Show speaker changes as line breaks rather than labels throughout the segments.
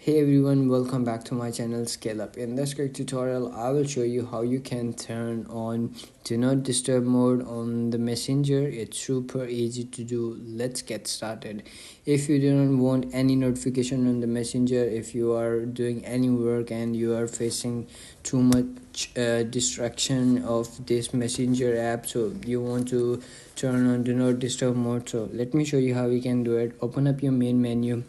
Hey everyone, welcome back to my channel Scale Up. In this quick tutorial, I will show you how you can turn on Do Not Disturb mode on the Messenger. It's super easy to do. Let's get started. If you don't want any notification on the Messenger, if you are doing any work and you are facing too much distraction of this Messenger app, so you want to turn on Do Not Disturb mode, so let me show you how you can do it. Open up your main menu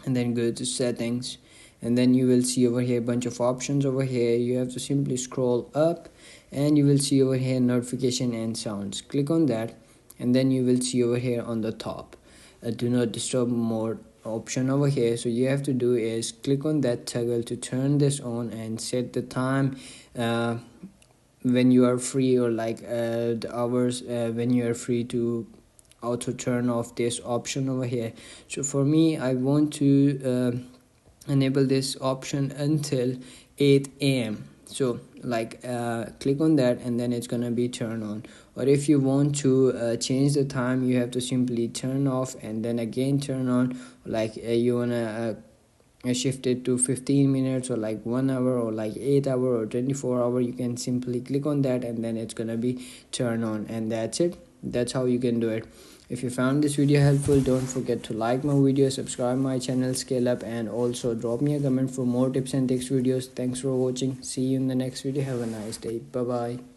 and then go to settings, and then you will see over here a bunch of options. Over here you have to simply scroll up and you will see over here notification and sounds. Click on that, and then you will see over here on the top a do not disturb mode option over here. So you have to do is click on that toggle to turn this on and set the time when you are free, or the hours when you are free to auto turn off this option over here. So for me, I want to enable this option until 8 a.m. so click on that and then it's gonna be turned on. Or if you want to change the time, you have to simply turn off and then again turn on. You wanna shift it to 15 minutes or like 1 hour or like 8 hour or 24 hour, you can simply click on that and then it's gonna be turned on, and that's it. That's how you can do it. If you found this video helpful, don't forget to like my video, subscribe my channel Scale Up, and also drop me a comment for more tips and tricks videos. Thanks for watching. See you in the next video. Have a nice day. Bye bye.